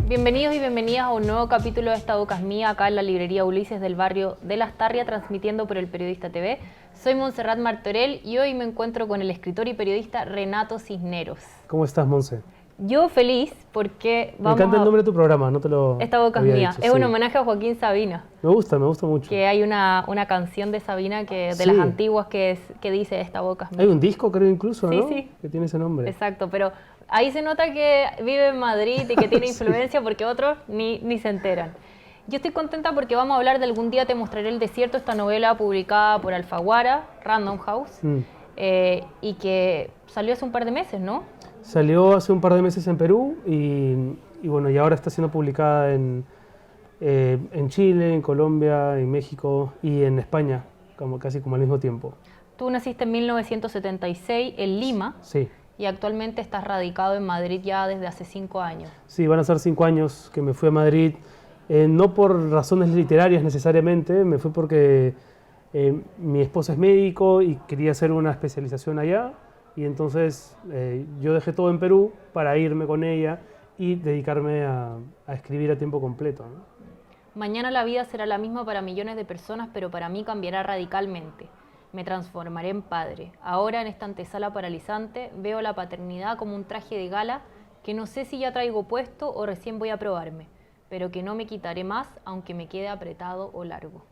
Bienvenidos y bienvenidas a un nuevo capítulo de Esta Boca es Mía, acá en la librería Ulises del barrio de Las Tarrias, transmitiendo por el Periodista TV. Soy Montserrat Martorell y hoy me encuentro con el escritor y periodista Renato Cisneros. ¿Cómo estás, Monse? Yo feliz porque Me encanta el nombre de tu programa, no te lo Esta Boca es Mía. dicho, Es sí. un homenaje a Joaquín Sabina. Me gusta mucho. Que hay una canción de Sabina que de Sí. las antiguas que dice Esta Boca es Mía. Hay un disco, creo, incluso, Sí, ¿no? sí. Que tiene ese nombre. Exacto, pero ahí se nota que vive en Madrid y que tiene Sí. influencia porque otros ni se enteran. Yo estoy contenta porque vamos a hablar de Algún día te mostraré el desierto, esta novela publicada por Alfaguara, Random House, y que salió hace un par de meses, ¿no? Salió hace un par de meses en Perú y bueno, y ahora está siendo publicada en Chile, en Colombia, en México y en España, casi como al mismo tiempo. Tú naciste en 1976 en Lima. Sí. Y actualmente estás radicado en Madrid ya desde hace 5 años. Sí, van a ser 5 años que me fui a Madrid, no por razones literarias necesariamente, me fui porque mi esposa es médico y quería hacer una especialización allá, y entonces yo dejé todo en Perú para irme con ella y dedicarme a escribir a tiempo completo, ¿no? Mañana la vida será la misma para millones de personas, pero para mí cambiará radicalmente. Me transformaré en padre. Ahora, en esta antesala paralizante, veo la paternidad como un traje de gala que no sé si ya traigo puesto o recién voy a probarme, pero que no me quitaré más aunque me quede apretado o largo.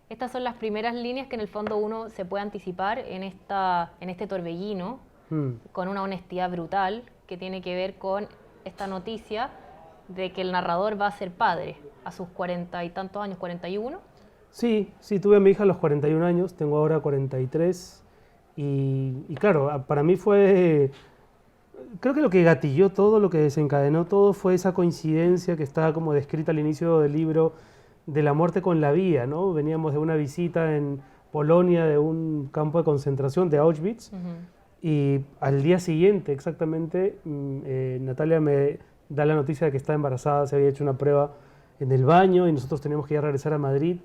Estas son las primeras líneas que en el fondo uno se puede anticipar en este torbellino, con una honestidad brutal que tiene que ver con esta noticia de que el narrador va a ser padre a sus 40 y tantos años, 41. Sí, tuve a mi hija a los 41 años, tengo ahora 43 y claro, para mí fue, creo que lo que gatilló todo, lo que desencadenó todo fue esa coincidencia que está como descrita al inicio del libro de la muerte con la vida, ¿no? Veníamos de una visita en Polonia de un campo de concentración de Auschwitz y al día siguiente exactamente Natalia me da la noticia de que está embarazada, se había hecho una prueba en el baño y nosotros teníamos que ir a regresar a Madrid.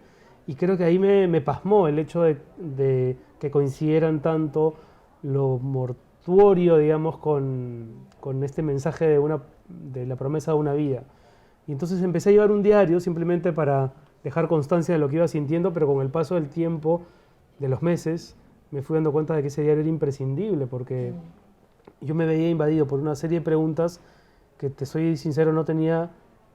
Y creo que ahí me pasmó el hecho de que coincidieran tanto lo mortuorio, digamos, con este mensaje de la promesa de una vida. Y entonces empecé a llevar un diario simplemente para dejar constancia de lo que iba sintiendo, pero con el paso del tiempo, de los meses, me fui dando cuenta de que ese diario era imprescindible, porque yo me veía invadido por una serie de preguntas que, te soy sincero, no tenía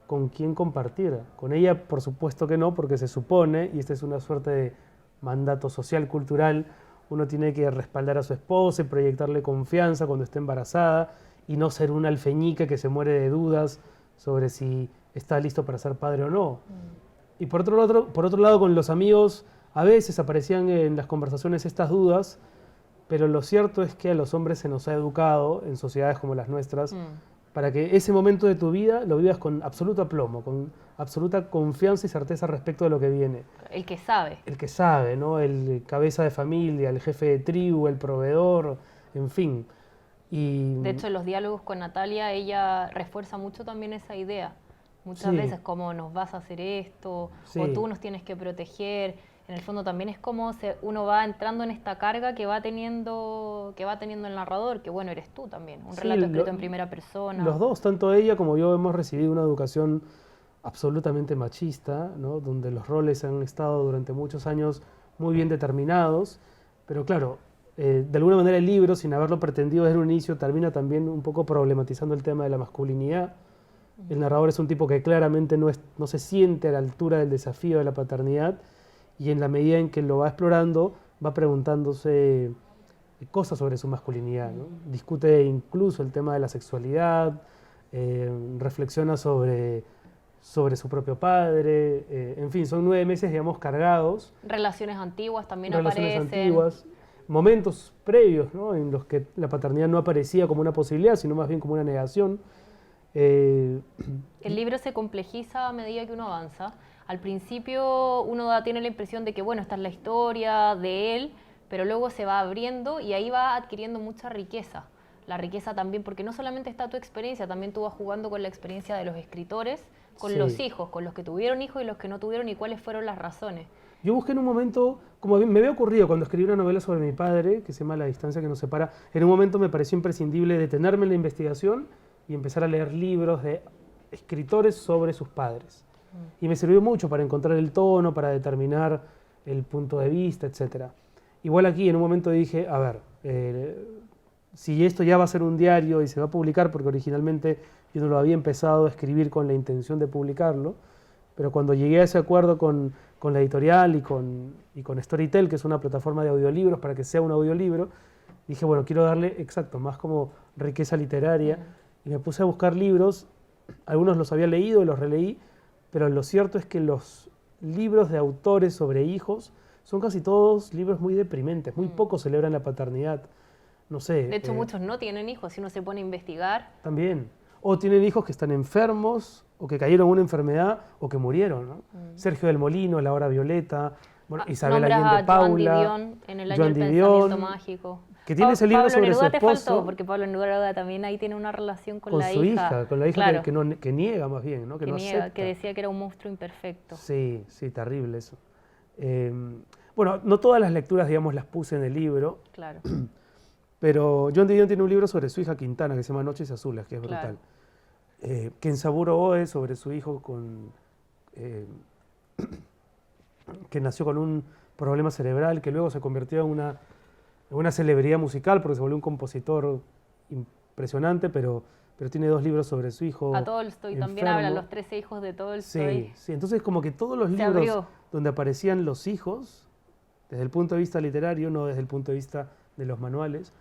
con quién compartir. Con ella, por supuesto que no, porque se supone, y esta es una suerte de mandato social, cultural, uno tiene que respaldar a su esposa y proyectarle confianza cuando esté embarazada y no ser un alfeñique que se muere de dudas sobre si está listo para ser padre o no. Y por otro lado, con los amigos, a veces aparecían en las conversaciones estas dudas, pero lo cierto es que a los hombres se nos ha educado en sociedades como las nuestras para que ese momento de tu vida lo vivas con absoluto aplomo, con absoluta confianza y certeza respecto de lo que viene. El que sabe. El que sabe, ¿no? El cabeza de familia, el jefe de tribu, el proveedor, en fin. Y de hecho, en los diálogos con Natalia, ella refuerza mucho también esa idea. Muchas sí. veces como nos vas a hacer esto, Sí. o tú nos tienes que proteger. En el fondo también es como uno va entrando en esta carga que va teniendo el narrador, que bueno, eres tú también, un Sí, relato escrito en primera persona. Los dos, tanto ella como yo, hemos recibido una educación absolutamente machista, ¿no? Donde los roles han estado durante muchos años muy bien determinados, pero claro, de alguna manera el libro, sin haberlo pretendido desde un inicio, termina también un poco problematizando el tema de la masculinidad. El narrador es un tipo que claramente no se siente a la altura del desafío de la paternidad, y en la medida en que lo va explorando, va preguntándose cosas sobre su masculinidad, ¿no? Discute incluso el tema de la sexualidad, reflexiona sobre su propio padre, en fin, son 9 meses, digamos, cargados. Relaciones antiguas también Relaciones aparecen. antiguas, momentos previos, ¿no? En los que la paternidad no aparecía como una posibilidad, sino más bien como una negación. El libro se complejiza a medida que uno avanza. Al principio uno tiene la impresión de que, bueno, esta es la historia de él, pero luego se va abriendo y ahí va adquiriendo mucha riqueza. La riqueza también, porque no solamente está tu experiencia, también tú vas jugando con la experiencia de los escritores, con los hijos, con los que tuvieron hijos y los que no tuvieron, y cuáles fueron las razones. Yo busqué en un momento, como me había ocurrido cuando escribí una novela sobre mi padre, que se llama La distancia que nos separa, en un momento me pareció imprescindible detenerme en la investigación y empezar a leer libros de escritores sobre sus padres. Y me sirvió mucho para encontrar el tono, para determinar el punto de vista, etc. Igual aquí en un momento dije, a ver, si esto ya va a ser un diario y se va a publicar, porque originalmente yo no lo había empezado a escribir con la intención de publicarlo, pero cuando llegué a ese acuerdo con la editorial y con Storytel, que es una plataforma de audiolibros, para que sea un audiolibro, dije, bueno, quiero darle, exacto, más como riqueza literaria, y me puse a buscar libros, algunos los había leído y los releí, pero lo cierto es que los libros de autores sobre hijos son casi todos libros muy deprimentes, muy pocos celebran la paternidad. No sé. De hecho, muchos no tienen hijos, si uno se pone a investigar. También. O tienen hijos que están enfermos, o que cayeron en una enfermedad, o que murieron, ¿no? Sergio del Molino, Laura Violeta, bueno, Isabel Allende Paula, Joan Didion en El año Joan del Didion, pensamiento mágico. que tiene ese libro Pablo sobre Neruda su te esposo. faltó, porque Pablo Neruda también ahí tiene una relación con la su hija. Con la hija claro, que niega más bien, ¿no? Que no niega, acepta. que decía que era un monstruo imperfecto. Sí, sí, terrible eso. Bueno, no todas las lecturas, digamos, las puse en el libro. Claro. Pero Joan Didion tiene un libro sobre su hija Quintana que se llama Noches Azules, que es brutal. Claro. Kenzaburo Oe sobre su hijo que nació con un problema cerebral, que luego se convirtió en una celebridad musical porque se volvió un compositor impresionante, pero tiene 2 libros sobre su hijo. A Tolstoy también hablan, los 13 hijos de Tolstoy. Sí, sí, entonces como que todos los libros donde aparecían los hijos, desde el punto de vista literario, no desde el punto de vista de los manuales,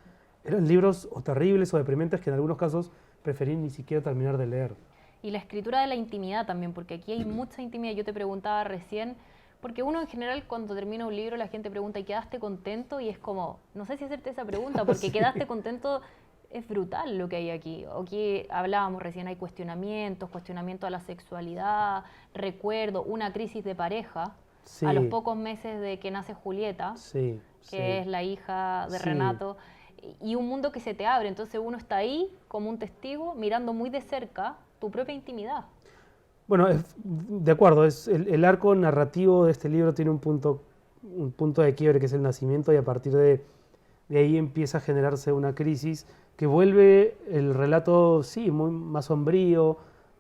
eran libros o terribles o deprimentes que en algunos casos preferí ni siquiera terminar de leer. Y la escritura de la intimidad también, porque aquí hay mucha intimidad. Yo te preguntaba recién, porque uno en general cuando termina un libro la gente pregunta, ¿y quedaste contento? Y es como, no sé si hacerte esa pregunta, porque Sí. quedaste contento es brutal lo que hay aquí. Aquí hablábamos recién, hay cuestionamiento a la sexualidad, recuerdo, una crisis de pareja. Sí. A los pocos meses de que nace Julieta, Sí, que es la hija de Sí. Renato, y un mundo que se te abre. Entonces uno está ahí como un testigo mirando muy de cerca tu propia intimidad. Bueno, de acuerdo, el arco narrativo de este libro tiene un punto de quiebre que es el nacimiento y a partir de ahí empieza a generarse una crisis que vuelve el relato, sí, más sombrío,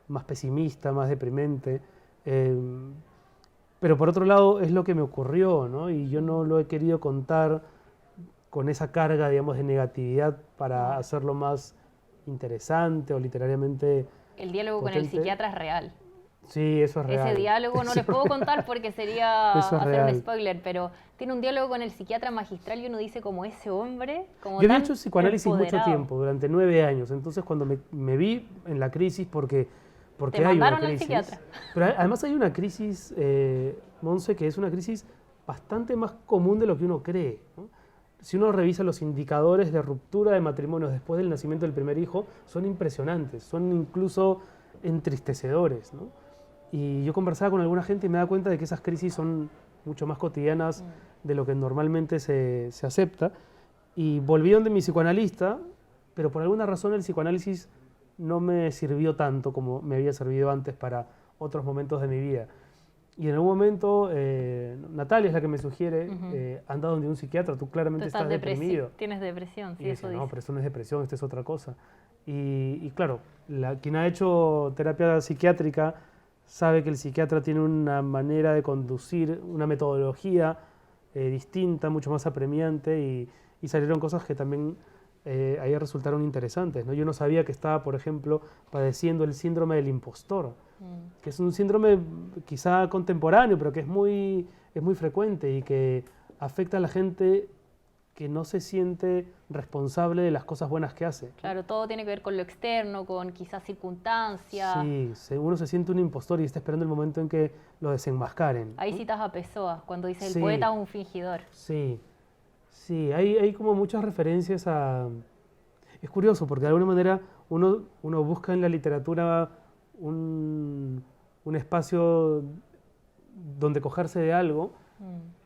más pesimista, más deprimente. Pero por otro lado es lo que me ocurrió, ¿no? Y yo no lo he querido contar con esa carga, digamos, de negatividad para hacerlo más interesante o literariamente El diálogo potente. con el psiquiatra es real. Sí, eso es real. Ese diálogo no les puedo contar porque sería hacer un spoiler, pero tiene un diálogo con el psiquiatra magistral y uno dice como ese hombre, como yo tan había hecho psicoanálisis mucho empoderado. tiempo, durante 9 años, entonces cuando me vi en la crisis porque ¿Te hay una mandaron al crisis, psiquiatra? pero además hay una crisis, Monse, que es una crisis bastante más común de lo que uno cree, ¿no? Si uno revisa los indicadores de ruptura de matrimonios después del nacimiento del primer hijo, son impresionantes, son incluso entristecedores, ¿no? Y yo conversaba con alguna gente y me da cuenta de que esas crisis son mucho más cotidianas de lo que normalmente se acepta. Y volví donde mi psicoanalista, pero por alguna razón el psicoanálisis no me sirvió tanto como me había servido antes para otros momentos de mi vida. Y en algún momento, Natalia es la que me sugiere, anda donde un psiquiatra, tú claramente estás deprimido. Tienes depresión, sí, Y eso dice, dice. no, pero esto no es depresión, esto es otra cosa. Y claro, quien ha hecho terapia psiquiátrica sabe que el psiquiatra tiene una manera de conducir, una metodología distinta, mucho más apremiante, y salieron cosas que también ahí resultaron interesantes, ¿no? Yo no sabía que estaba, por ejemplo, padeciendo el síndrome del impostor, que es un síndrome quizá contemporáneo, pero que es muy frecuente y que afecta a la gente que no se siente responsable de las cosas buenas que hace. Claro, todo tiene que ver con lo externo, con quizás circunstancias. Sí, uno se siente un impostor y está esperando el momento en que lo desenmascaren. Ahí citas a Pessoa, cuando dice el Sí. poeta es un fingidor. Sí, hay como muchas referencias a... Es curioso porque de alguna manera uno busca en la literatura un espacio donde cogerse de algo,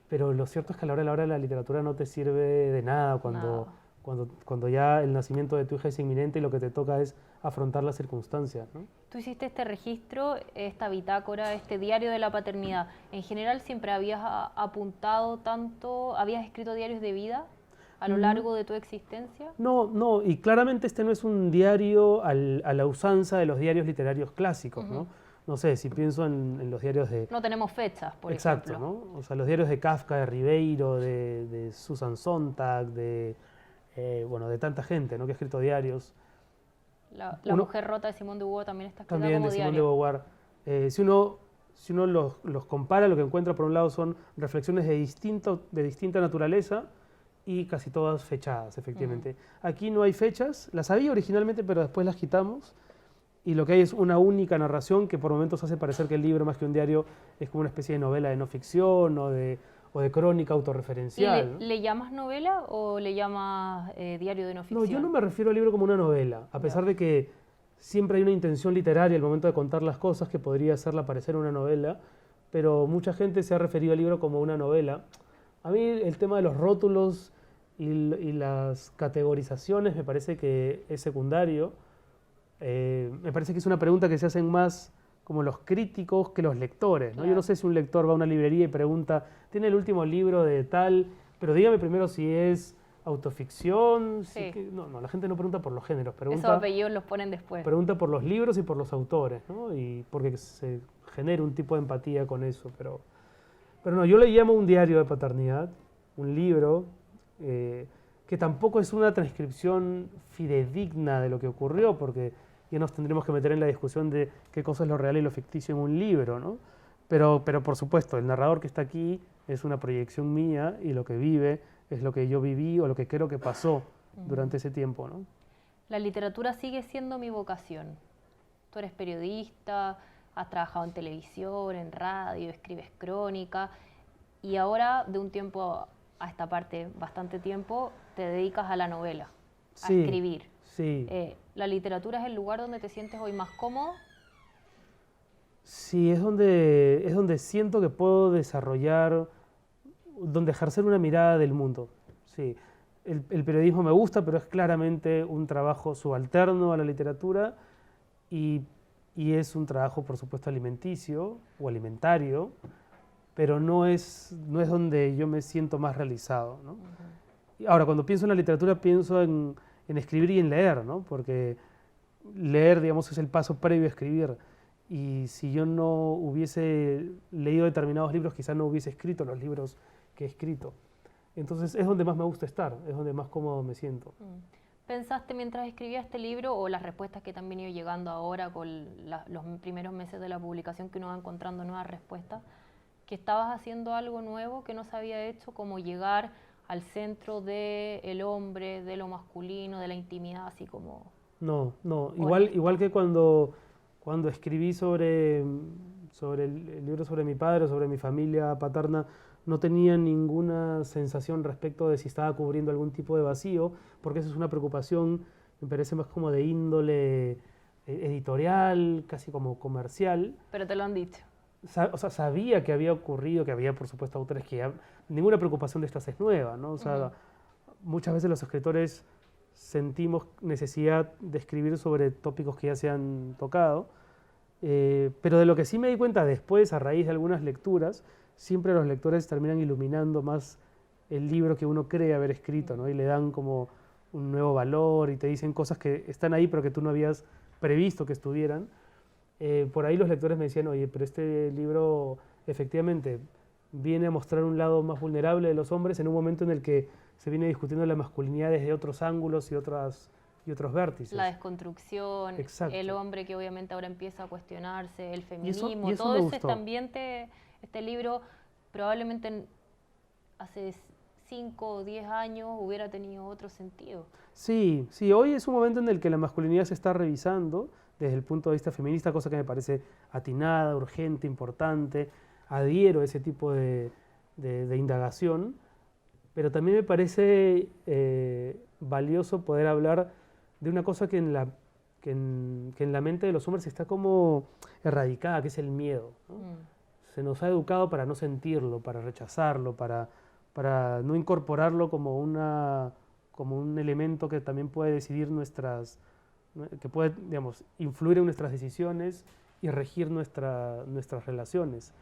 pero lo cierto es que a la hora de la literatura no te sirve de nada cuando ya el nacimiento de tu hija es inminente y lo que te toca es afrontar las circunstancias, ¿no? Tú hiciste este registro, esta bitácora, este diario de la paternidad. ¿En general siempre habías apuntado tanto, habías escrito diarios de vida? a lo largo de tu existencia? No, no, y claramente este no es un diario a la usanza de los diarios literarios clásicos, ¿no? No sé, si pienso en los diarios de... No tenemos fechas, por Exacto, ejemplo. ¿no? O sea, los diarios de Kafka, de Ribeiro, de Susan Sontag, bueno, de tanta gente, ¿no? Que ha escrito diarios. La mujer rota de Simone de Beauvoir también está escrita También como de Simone de diario. Beauvoir. Si uno los compara, lo que encuentra por un lado son reflexiones de distinta naturaleza y casi todas fechadas, efectivamente. Aquí no hay fechas, las había originalmente, pero después las quitamos. Y lo que hay es una única narración que por momentos hace parecer que el libro, más que un diario, es como una especie de novela de no ficción o de crónica autorreferencial. ¿Le llamas novela o le llamas diario de no ficción? No, yo no me refiero al libro como una novela, a pesar de que siempre hay una intención literaria al momento de contar las cosas que podría hacerla parecer una novela, pero mucha gente se ha referido al libro como una novela. A mí el tema de los rótulos y las categorizaciones me parece que es secundario. Me parece que es una pregunta que se hacen más como los críticos que los lectores, ¿no? Claro. Yo no sé si un lector va a una librería y pregunta, ¿tiene el último libro de tal? Pero dígame primero si es autoficción. Sí. No, la gente no pregunta por los géneros, Esos apellidos los ponen después. pregunta por los libros y por los autores, ¿no? Y porque se genera un tipo de empatía con eso. Pero no, yo le llamo un diario de paternidad, un libro que tampoco es una transcripción fidedigna de lo que ocurrió, porque ya nos tendremos que meter en la discusión de qué cosa es lo real y lo ficticio en un libro, ¿no? Pero por supuesto, el narrador que está aquí es una proyección mía y lo que vive es lo que yo viví o lo que creo que pasó durante ese tiempo, ¿no? La literatura sigue siendo mi vocación. Tú eres periodista, has trabajado en televisión, en radio, escribes crónica y ahora de un tiempo a esta parte, bastante tiempo, te dedicas a la novela, a escribir. Sí. ¿La literatura es el lugar donde te sientes hoy más cómodo? Sí, es donde siento que puedo desarrollar, donde ejercer una mirada del mundo. Sí. El periodismo me gusta, pero es claramente un trabajo subalterno a la literatura y es un trabajo, por supuesto, alimenticio o alimentario, pero no es donde yo me siento más realizado, ¿no? Ahora, cuando pienso en la literatura, pienso en escribir y en leer, ¿no? Porque leer, digamos, es el paso previo a escribir. Y si yo no hubiese leído determinados libros, quizás no hubiese escrito los libros que he escrito. Entonces es donde más me gusta estar, es donde más cómodo me siento. ¿Pensaste mientras escribías este libro o las respuestas que te han venido llegando ahora con los primeros meses de la publicación que uno va encontrando nuevas respuestas, que estabas haciendo algo nuevo que no se había hecho, como llegar al centro del hombre, de lo masculino, de la intimidad, así como... No, igual que cuando escribí sobre el libro sobre mi padre, sobre mi familia paterna, no tenía ninguna sensación respecto de si estaba cubriendo algún tipo de vacío, porque esa es una preocupación, me parece más como de índole editorial, casi como comercial. Pero te lo han dicho. O sea, sabía que había ocurrido, que había, por supuesto, autores que ya... Ninguna preocupación de estas es nueva, ¿no? O sea, muchas veces los escritores sentimos necesidad de escribir sobre tópicos que ya se han tocado, pero de lo que sí me di cuenta después, a raíz de algunas lecturas, siempre los lectores terminan iluminando más el libro que uno cree haber escrito, ¿no? Y le dan como un nuevo valor y te dicen cosas que están ahí pero que tú no habías previsto que estuvieran. Por ahí los lectores me decían, oye, pero este libro efectivamente viene a mostrar un lado más vulnerable de los hombres en un momento en el que se viene discutiendo la masculinidad desde otros ángulos y otros vértices. La desconstrucción, Exacto. El hombre que obviamente ahora empieza a cuestionarse, el feminismo, y eso todo me ese gustó. ambiente, este libro probablemente hace 5 o 10 años hubiera tenido otro sentido. Sí, hoy es un momento en el que la masculinidad se está revisando desde el punto de vista feminista, cosa que me parece atinada, urgente, importante. Adhiero a ese tipo de indagación, pero también me parece valioso poder hablar de una cosa que en la mente de los hombres está como erradicada, que es el miedo, ¿no? Se nos ha educado para no sentirlo, para rechazarlo, para no incorporarlo como un elemento que también puede decidir que puede, digamos, influir en nuestras decisiones y regir nuestras relaciones.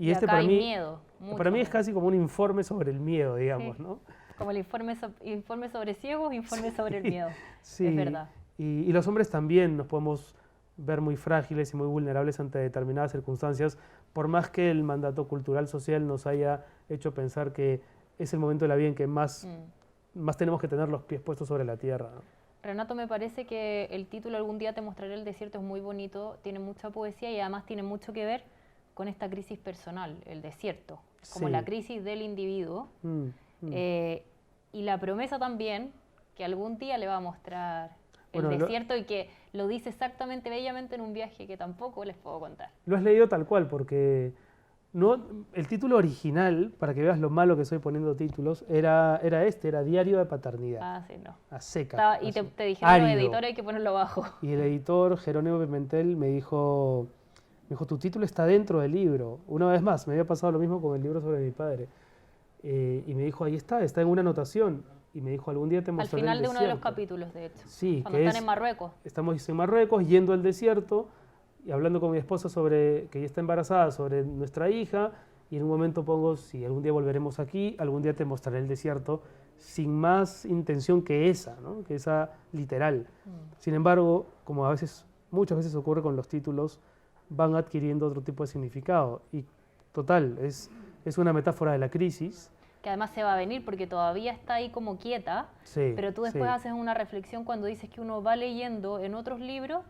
Y acá para hay mí, miedo, para mí es casi como un informe sobre el miedo, digamos, sí. ¿no? Como el informe sobre ciegos, informe sobre el miedo. Sí, es verdad. Y los hombres también nos podemos ver muy frágiles y muy vulnerables ante determinadas circunstancias, por más que el mandato cultural social nos haya hecho pensar que es el momento de la vida en que más tenemos que tener los pies puestos sobre la tierra, ¿no? Renato, me parece que el título Algún día te mostraré el desierto es muy bonito, tiene mucha poesía y además tiene mucho que ver con esta crisis personal, el desierto, como Sí. la crisis del individuo. Y la promesa también que algún día le va a mostrar Bueno, el desierto y que lo dice exactamente bellamente en un viaje que tampoco les puedo contar. Lo has leído tal cual, porque no, el título original, para que veas lo malo que soy poniendo títulos, era Diario de Paternidad. Ah, sí, no. A seca. Y te así, dijeron los árido. editores hay que ponerlo bajo. Y el editor, Jerónimo Pimentel, me dijo, tu título está dentro del libro. Una vez más, me había pasado lo mismo con el libro sobre mi padre. Y me dijo, ahí está en una anotación. Y me dijo, algún día te Al mostraré final el de uno de los desierto. capítulos, de hecho. Sí, cuando que están en Marruecos. Estamos en Marruecos, yendo al desierto, y hablando con mi esposa sobre que ella está embarazada, sobre nuestra hija, y en un momento pongo, si algún día volveremos aquí, algún día te mostraré el desierto, sin más intención que esa, ¿no? Que esa literal. Sin embargo, como muchas veces ocurre con los títulos, van adquiriendo otro tipo de significado. Y total, es una metáfora de la crisis. Que además se va a venir porque todavía está ahí como quieta, Sí, pero tú después sí. haces una reflexión cuando dices que uno va leyendo en otros libros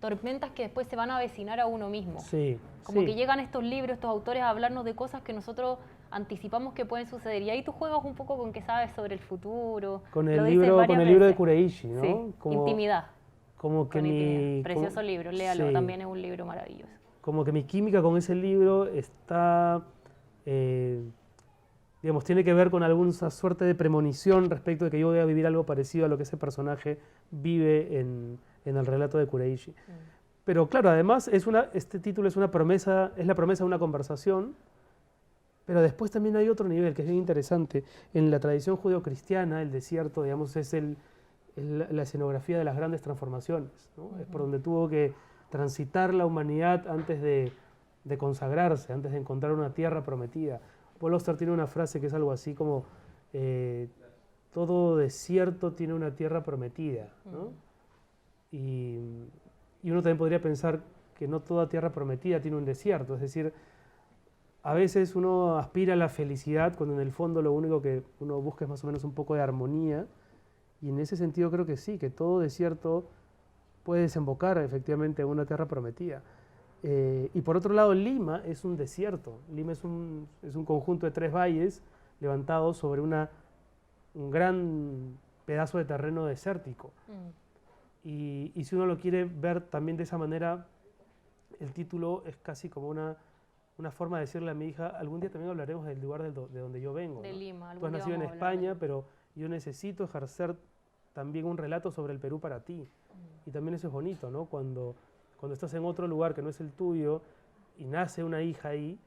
tormentas que después se van a avecinar a uno mismo. Sí, Como sí. que llegan estos libros, estos autores a hablarnos de cosas que nosotros anticipamos que pueden suceder. Y ahí tú juegas un poco con que sabes sobre el futuro. Con el lo dices libro varias de veces. Kureishi, ¿no? Sí, Intimidad. Como que Con Intimidad. mi... Precioso libro, léalo, sí. también es un libro maravilloso. Como que mi química con ese libro está, digamos, tiene que ver con alguna suerte de premonición respecto de que yo voy a vivir algo parecido a lo que ese personaje vive en el relato de Kureishi. Pero claro, además este título es una promesa, es la promesa de una conversación, pero después también hay otro nivel que es bien interesante. En la tradición judeocristiana, el desierto, digamos, es la escenografía de las grandes transformaciones, ¿no? Es por donde tuvo que transitar la humanidad antes de consagrarse, antes de encontrar una tierra prometida. Paul Auster tiene una frase que es algo así como, todo desierto tiene una tierra prometida, ¿no? Y uno también podría pensar que no toda tierra prometida tiene un desierto, es decir, a veces uno aspira a la felicidad cuando en el fondo lo único que uno busca es más o menos un poco de armonía, y en ese sentido creo que sí, que todo desierto puede desembocar efectivamente en una tierra prometida. Y por otro lado, Lima es un desierto. Lima es un conjunto de 3 valles levantados sobre un gran pedazo de terreno desértico. Y si uno lo quiere ver también de esa manera, el título es casi como una forma de decirle a mi hija, algún día también hablaremos del lugar de donde yo vengo, De ¿no? Lima. Tú has nacido en España, pero yo necesito ejercer también un relato sobre el Perú para ti. Y también eso es bonito, ¿no? Cuando estás en otro lugar que no es el tuyo y nace una hija ahí,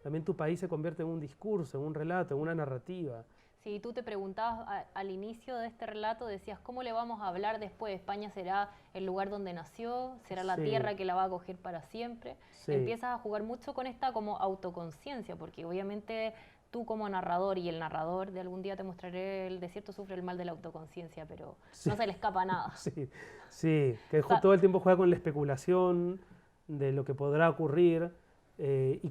también tu país se convierte en un discurso, en un relato, en una narrativa. Si tú te preguntabas al inicio de este relato, decías, ¿cómo le vamos a hablar después? ¿España será el lugar donde nació? ¿Será la tierra que la va a acoger para siempre? Sí. Empiezas a jugar mucho con esta como autoconciencia, porque obviamente tú como narrador y el narrador de Algún día te mostraré el desierto sufre el mal de la autoconciencia, pero no se le escapa nada. Sí, que todo el tiempo juega con la especulación de lo que podrá ocurrir y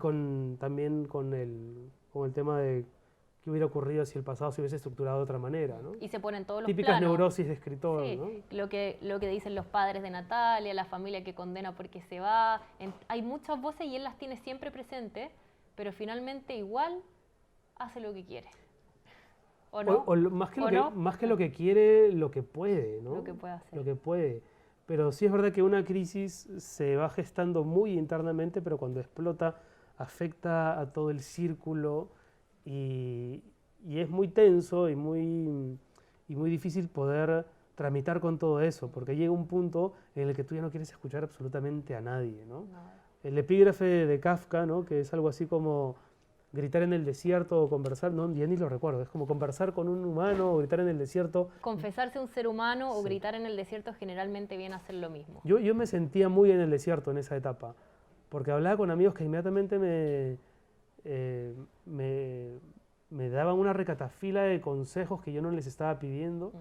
también con el tema de qué hubiera ocurrido si el pasado se hubiese estructurado de otra manera, ¿no? Y se ponen todos los típicas planos. neurosis de escritor, Sí, ¿no? lo que dicen los padres de Natalia, la familia que condena porque se va. Hay muchas voces y él las tiene siempre presentes, pero finalmente igual hace lo que quiere. ¿O no? Más que lo que quiere, lo que puede, ¿no? Lo que puede hacer. Lo que puede. Pero sí es verdad que una crisis se va gestando muy internamente, pero cuando explota afecta a todo el círculo y es muy tenso y muy difícil poder tramitar con todo eso, porque llega un punto en el que tú ya no quieres escuchar absolutamente a nadie, ¿no? El epígrafe de Kafka, ¿no? Que es algo así como gritar en el desierto o conversar, no, ya ni lo recuerdo, es como conversar con un humano o gritar en el desierto. Confesarse a un ser humano o gritar en el desierto generalmente viene a ser lo mismo. Yo me sentía muy en el desierto en esa etapa, porque hablaba con amigos que inmediatamente me me daban una recatafila de consejos que yo no les estaba pidiendo.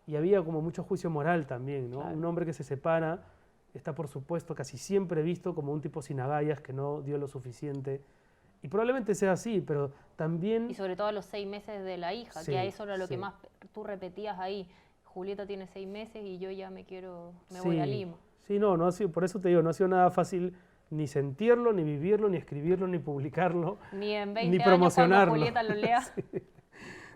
Y había como mucho juicio moral también, ¿no? Claro. Un hombre que se separa está, por supuesto, casi siempre visto como un tipo sin agallas, que no dio lo suficiente. Y probablemente sea así, pero también... Y sobre todo a los 6 meses de la hija, Sí, que a eso era lo que sí. más tú repetías ahí. Julieta tiene 6 meses y yo ya me voy a Sí, Lima. sí, no, no ha sido, por eso te digo, no ha sido nada fácil ni sentirlo, ni vivirlo, ni escribirlo, ni publicarlo, Ni en 20 ni años cuando promocionarlo. Julieta lo lea, Sí,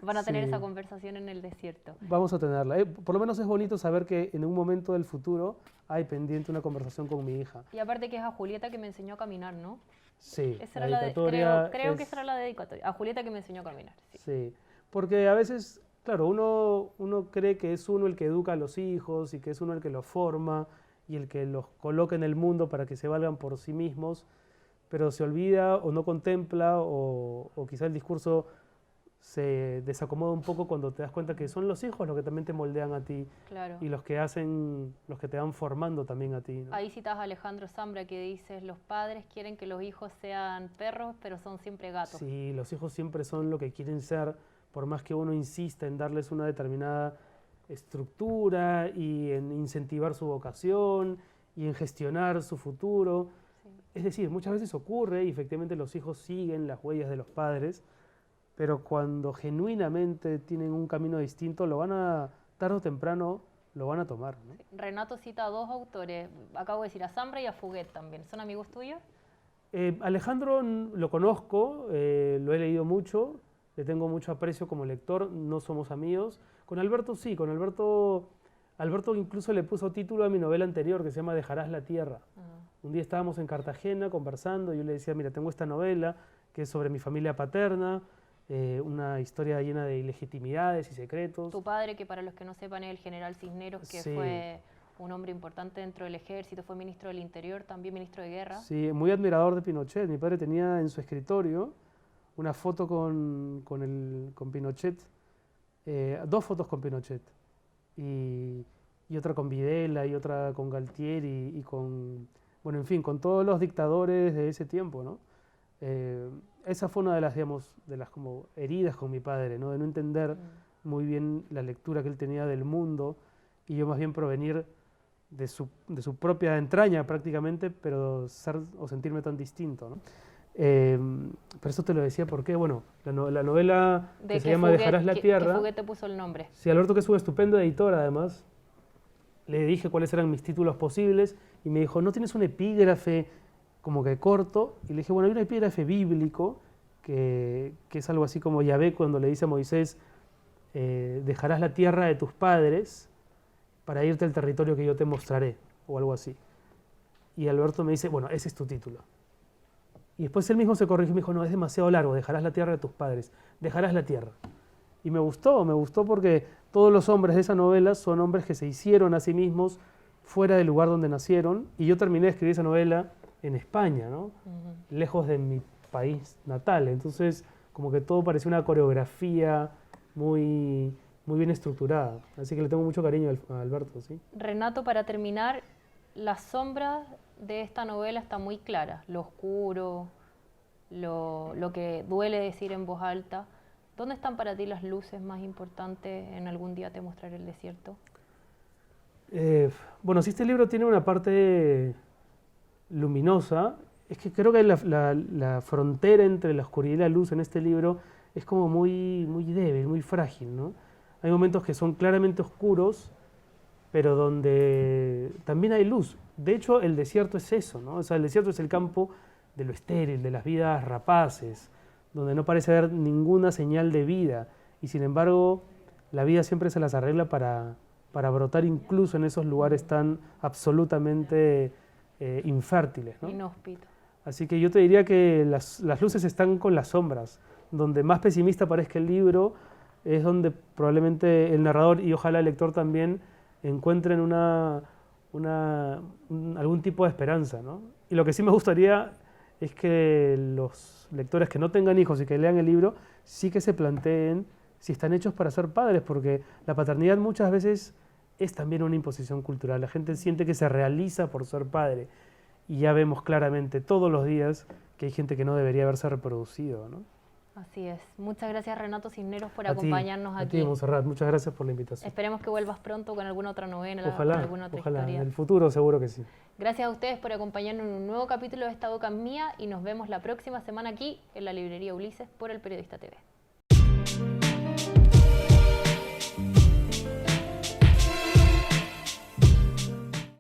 van a tener sí. esa conversación en el desierto. Vamos a tenerla. Por lo menos es bonito saber que en un momento del futuro hay pendiente una conversación con mi hija. Y aparte que es a Julieta que me enseñó a caminar, ¿no? Sí, Esa la era dedicatoria creo que es... esa era la dedicatoria. A Julieta que me enseñó a caminar. Sí. Sí, porque a veces, claro, uno cree que es uno el que educa a los hijos y que es uno el que los forma y el que los coloca en el mundo para que se valgan por sí mismos, pero se olvida o no contempla o quizá el discurso se desacomoda un poco cuando te das cuenta que son los hijos los que también te moldean a ti Claro. y los que te van formando también a ti, ¿no? Ahí citas a Alejandro Zambra que dice, los padres quieren que los hijos sean perros, pero son siempre gatos. Sí, los hijos siempre son lo que quieren ser, por más que uno insista en darles una determinada estructura y en incentivar su vocación y en gestionar su futuro. Sí. Es decir, muchas veces ocurre y efectivamente los hijos siguen las huellas de los padres, pero cuando genuinamente tienen un camino distinto, tarde o temprano, lo van a tomar, ¿no? Sí. Renato cita a 2 autores, acabo de decir a Zambra y a Fuguet también. ¿Son amigos tuyos? Alejandro lo conozco, lo he leído mucho, le tengo mucho aprecio como lector, no somos amigos. Con Alberto sí, con Alberto incluso le puso título a mi novela anterior que se llama Dejarás la tierra. Un día estábamos en Cartagena conversando y yo le decía, mira, tengo esta novela que es sobre mi familia paterna, una historia llena de ilegitimidades y secretos. Tu padre, que para los que no sepan es el general Cisneros, que Sí. fue un hombre importante dentro del ejército, fue ministro del Interior, también ministro de Guerra. Sí, muy admirador de Pinochet. Mi padre tenía en su escritorio una foto con Pinochet, 2 fotos con Pinochet, y otra con Videla y otra con Galtieri y con, bueno, en fin, con todos los dictadores de ese tiempo, ¿no? Esa fue una de las, digamos, de las como heridas con mi padre, ¿no? De no entender muy bien la lectura que él tenía del mundo y yo más bien provenir de su propia entraña prácticamente, pero ser o sentirme tan distinto, ¿no? Pero eso te lo decía porque, bueno, la novela que se llama Dejarás la tierra... Que Fuguet te puso el nombre. Sí, Alberto, que es un estupendo editor además, le dije cuáles eran mis títulos posibles y me dijo, ¿no tienes un epígrafe como que corto? Y le dije, bueno, hay un epígrafe bíblico que es algo así como Yahvé cuando le dice a Moisés, dejarás la tierra de tus padres para irte al territorio que yo te mostraré, o algo así. Y Alberto me dice, bueno, ese es tu título. Y después él mismo se corrigió y me dijo, no, es demasiado largo, dejarás la tierra de tus padres, dejarás la tierra. Y me gustó porque todos los hombres de esa novela son hombres que se hicieron a sí mismos fuera del lugar donde nacieron, y yo terminé de escribir esa novela en España, ¿no? Lejos de mi país natal. Entonces, como que todo parecía una coreografía muy bien estructurada. Así que le tengo mucho cariño a Alberto, ¿sí? Renato, para terminar, la sombra de esta novela está muy clara. Lo oscuro, lo que duele decir en voz alta. ¿Dónde están para ti las luces más importantes en Algún día te mostraré el desierto? Bueno, si este libro tiene una parte luminosa, es que creo que la frontera entre la oscuridad y la luz en este libro es como muy débil, muy frágil, ¿no? Hay momentos que son claramente oscuros, pero donde también hay luz. De hecho, el desierto es eso, ¿no? O sea, el desierto es el campo de lo estéril, de las vidas rapaces, donde no parece haber ninguna señal de vida, y sin embargo, la vida siempre se las arregla para brotar incluso en esos lugares tan absolutamente infértiles, ¿no? Inhóspito. Así que yo te diría que las luces están con las sombras. Donde más pesimista parezca el libro es donde probablemente el narrador y ojalá el lector también encuentren algún tipo de esperanza, ¿no? Y lo que sí me gustaría es que los lectores que no tengan hijos y que lean el libro sí que se planteen si están hechos para ser padres, porque la paternidad muchas veces es también una imposición cultural. La gente siente que se realiza por ser padre y ya vemos claramente todos los días que hay gente que no debería haberse reproducido, ¿no? Así es. Muchas gracias, Renato Cisneros, por A ti, acompañarnos a aquí. ti, Montserrat, muchas gracias por la invitación. Esperemos que vuelvas pronto con alguna otra novela, con Ojalá, alguna otra ojalá, en historia. el futuro seguro que sí. Gracias a ustedes por acompañarnos en un nuevo capítulo de Esta Boca es Mía y nos vemos la próxima semana aquí en la librería Ulises por El Periodista TV.